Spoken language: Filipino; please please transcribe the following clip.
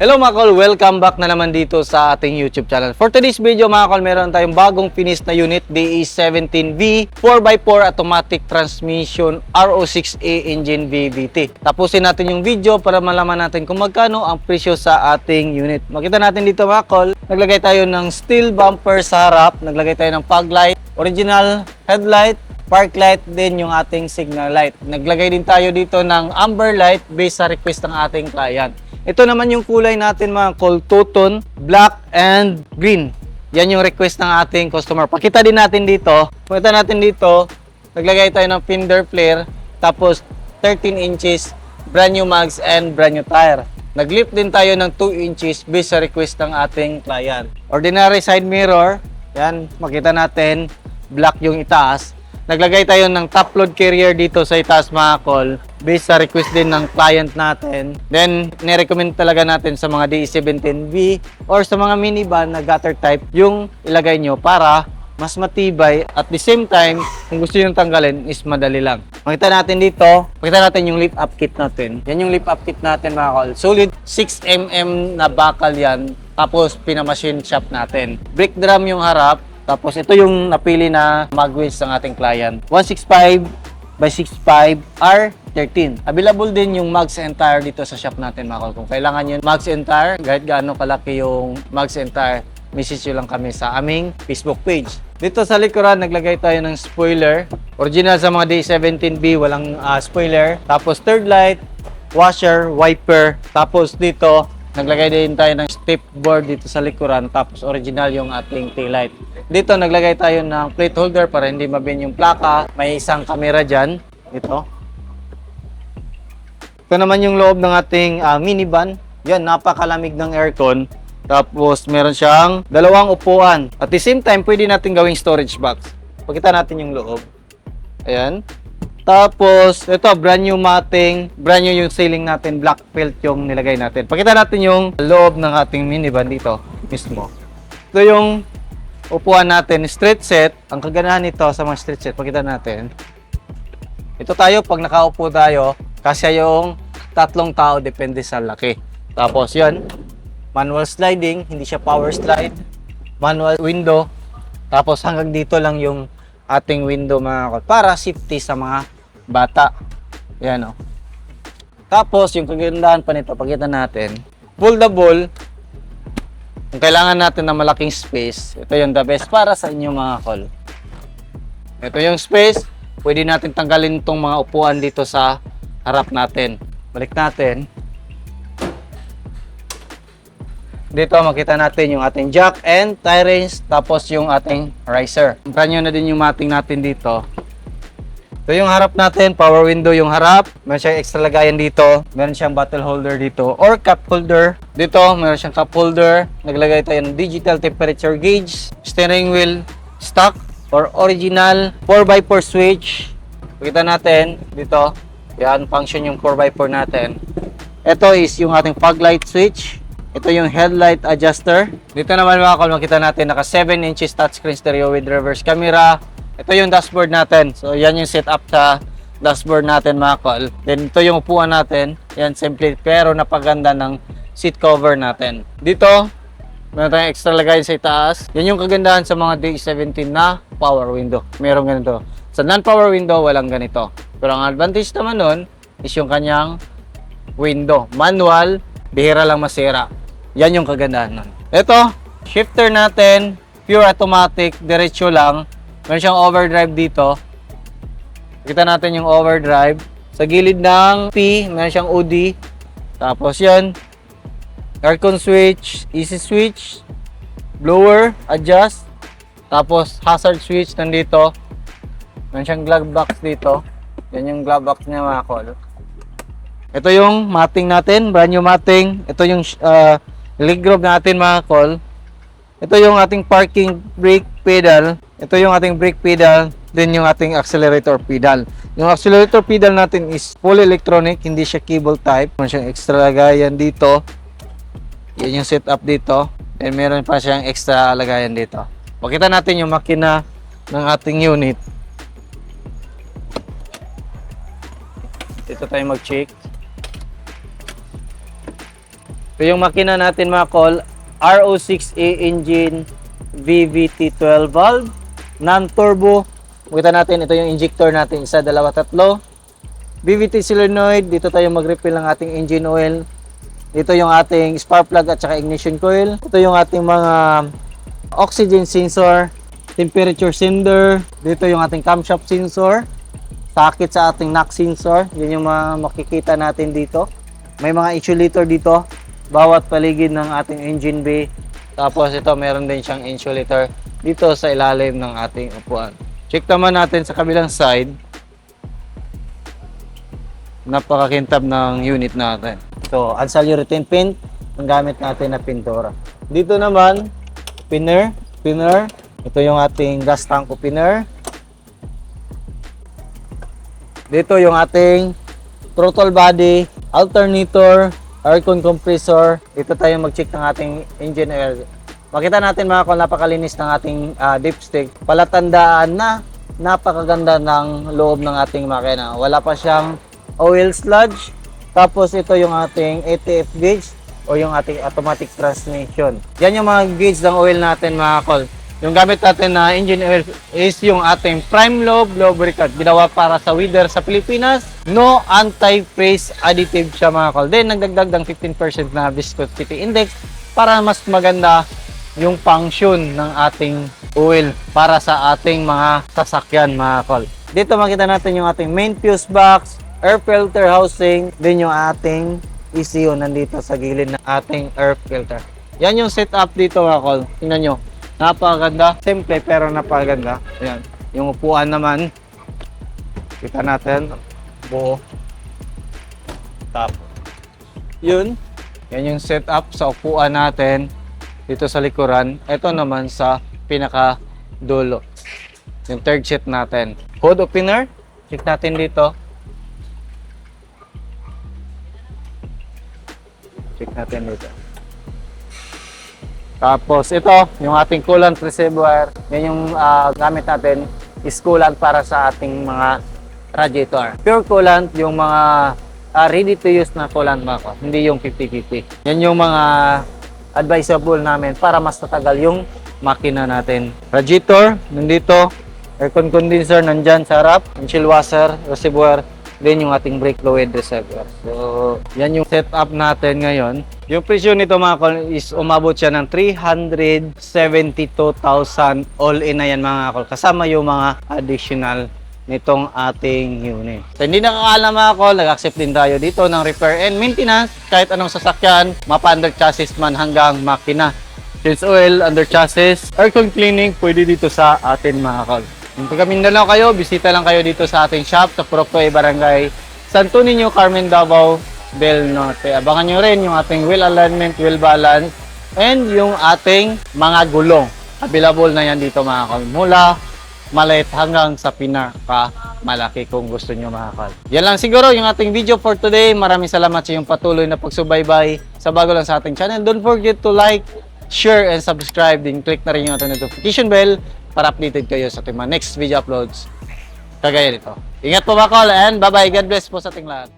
Hello mga kol, welcome back na naman dito sa ating YouTube channel. For today's video mga kol, meron tayong bagong finish na unit, DE17V 4x4 automatic transmission RO6A engine VVT. Tapusin natin yung video para malaman natin kung magkano ang presyo sa ating unit. Makita natin dito mga kol, naglagay tayo ng steel bumper sa harap, naglagay tayo ng fog light, original headlight, park light, din yung ating signal light. Naglagay din tayo dito ng amber light based sa request ng ating client. Ito naman yung kulay natin mga kol, two-tone, black and green. Yan yung request ng ating customer. Pakita din natin dito. Pakita natin dito, naglagay tayo ng fender flare, tapos 13 inches, brand new mags and brand new tire. Nag-lift din tayo ng 2 inches based sa request ng ating client. Ordinary side mirror, yan, makita natin, black yung itaas. Naglagay tayo ng top load carrier dito sa itaas mga kol, based sa request din ng client natin. Then, nirecommend talaga natin sa mga DE17V or sa mga minivan na gutter type yung ilagay nyo para mas matibay at the same time, kung gusto nyo tanggalin is madali lang. Makita natin dito, makita natin yung lift up kit natin. Yan yung lift up kit natin mga kol. Solid 6mm na bakal yan, tapos pinamachine shop natin. Brake drum yung harap. Tapos ito yung napili na mag wheels ng ating client. 165 by 65 R13. Available din yung mags and tire dito sa shop natin mga kol. Kung kailangan nyo mags and tire, kahit gaano kalaki yung mags and tire, message nyo lang kami sa aming Facebook page. Dito sa likuran, naglagay tayo ng spoiler. Original sa mga D17B, walang spoiler. Tapos third light, washer, wiper. Tapos dito, naglagay din tayo ng step board dito sa likuran. Tapos original yung ating taillight. Dito naglagay tayo ng plate holder para hindi mabin yung plaka. May isang camera dyan. Ito. Ito naman yung loob ng ating minivan. Yan, napakalamig ng aircon. Tapos meron siyang dalawang upuan. At the same time, pwede natin gawing storage box. Pakita natin yung loob. Ayan. Tapos, ito, brand new matting. Brand new yung ceiling natin. Black felt yung nilagay natin. Pakita natin yung loob ng ating minivan dito mismo. Ito yung upuan natin, street set. Ang kaganahan nito sa mga street set, pakita natin. Ito tayo, pag nakaupo tayo, kasi yung tatlong tao, depende sa laki. Tapos yun, manual sliding, hindi siya power slide. Manual window. Tapos hanggang dito lang yung ating window mga kol, para safety sa mga bata. Yan o. Tapos yung kagandahan pa nito, pakita natin, foldable. Kung kailangan natin ng malaking space, ito yung the best para sa inyo mga kol. Ito yung space, pwede natin tanggalin itong mga upuan dito sa harap natin. Balik natin. Dito makita natin yung ating jack and tie range, tapos yung ating riser. Brand new na din yung matting natin dito. Ito yung harap natin, power window yung harap. Meron siyang extra lagayan dito. Meron siyang bottle holder dito or cup holder. Dito, meron siyang cup holder. Naglagay tayo ng digital temperature gauge. Steering wheel stock or original 4x4 switch. Pakita natin dito. Yan, function yung 4x4 natin. Ito is yung ating fog light switch. Ito yung headlight adjuster. Dito naman mga kol, makita natin naka 7 inches touchscreen stereo with reverse camera. Ito yung dashboard natin. So, yan yung setup sa dashboard natin mga kol. Then, ito yung upuan natin. Yan, simple pero napaganda ng seat cover natin. Dito, meron tayong extra lagayan sa itaas. Yan yung kagandahan sa mga DE17 na power window. Meron ganito. Sa non-power window, walang ganito. Pero ang advantage naman nun is yung kanyang window. Manual, bihira lang masira. Yan yung kagandahan nun. Ito, shifter natin, pure automatic, diretso lang. Meron siyang overdrive dito. Kita natin yung overdrive. Sa gilid ng P, meron siyang OD. Tapos yan, aircon switch, easy switch, blower, adjust. Tapos hazard switch nandito. Meron siyang glove box dito. Yan yung glove box niya mga kol. Ito yung matting natin, brand new matting. Ito yung leg groove natin mga kol. Ito yung ating parking brake pedal. Ito yung ating brake pedal. Then yung ating accelerator pedal. Yung accelerator pedal natin is fully electronic. Hindi siya cable type. Meron siyang extra lagayan dito. Yan yung setup dito. And meron pa siyang extra lagayan dito. Pakita natin yung makina ng ating unit. Dito tayo mag-check. Ito yung makina natin mga call, RO6A engine, VVT12 valve, non-turbo. Makita natin, ito yung injector natin, isa, dalawa, tatlo. VVT solenoid, dito tayo mag-refill ng ating engine oil. Dito yung ating spark plug at saka ignition coil. Ito yung ating mga oxygen sensor, temperature sender. Dito yung ating camshaft sensor, sakit sa ating knock sensor. Yan yung mga makikita natin dito. May mga insulator dito, bawat paligid ng ating engine bay. Tapos ito, meron din siyang insulator dito sa ilalim ng ating upuan. Check naman natin sa kabilang side. Napakakintab ng unit natin. So, anti-urethane paint ang gamit natin na pintura. Dito naman, spinner. Ito yung ating gas tank opener. Dito yung ating throttle body, alternator, aircon compressor. Dito tayo mag-check ng ating engine oil. Makita natin mga kung napakalinis ng ating dipstick. Palatandaan na napakaganda ng loob ng ating makina. Wala pa siyang oil sludge. Tapos ito yung ating ATF gauge o yung ating automatic transmission. Yan yung mga gauge ng oil natin mga kol. Yung gamit natin na engine oil is yung ating prime lobe lubricant. Ginawa para sa weather sa Pilipinas. No anti-freeze additive siya mga kol. Then nagdagdag ng 15% na viscosity index para mas maganda yung function ng ating oil para sa ating mga sasakyan mga kol. Dito makita natin yung ating main fuse box, air filter housing, din yung ating ECU nandito sa gilid ng ating air filter. Yan yung setup dito mga kol. Tingnan nyo. Napakaganda. Simple pero napakaganda. Ayan. Yung upuan naman. Kita natin. Buo. Tapos. Yun. Yan yung setup sa upuan natin. Dito sa likuran. Ito naman sa pinaka dulo. Yung third seat natin. Hood opener. Check natin dito. Check natin dito. Tapos ito, yung ating coolant reservoir. Yan yung gamit natin is coolant para sa ating mga radiator. Pure coolant, yung mga ready to use na coolant mga ko. Hindi yung 50-50. Yan yung mga advisable namin para mas tatagal yung makina natin. Radiator, nandito. Aircon condenser, nandyan sa harap. Windshield washer, reservoir. Then yung ating brake fluid reservoir. So, yan yung setup natin ngayon. Yung presyo nito mga kol is umabot siya ng 372,000 all in na yan mga kol. Kasama yung mga additional nitong ating unit. So, hindi nakakaalam mga kol, nag-accept din tayo dito ng repair and maintenance. Kahit anong sasakyan, mapa under chassis man hanggang makina. Change oil, under chassis, aircon cleaning, pwede dito sa atin mga kol. Kung taga Mindanao kayo, bisita lang kayo dito sa ating shop sa Puroktoy, Barangay Santo Niño, Carmen, Davao del Norte. Abangan nyo rin yung ating wheel alignment, wheel balance, and yung ating mga gulong. Available na yan dito mga kol. Mula maliit hanggang sa pinaka-malaki kung gusto nyo mga kol. Yan lang siguro yung ating video for today. Maraming salamat sa iyong patuloy na pagsubaybay sa bago lang sa ating channel. Don't forget to like, share, and subscribe. Then click na rin yung ating notification bell para updated kayo sa ating mga next video uploads kagaya nito. Ingat po mga kol and bye-bye. God bless po sa ating lahat.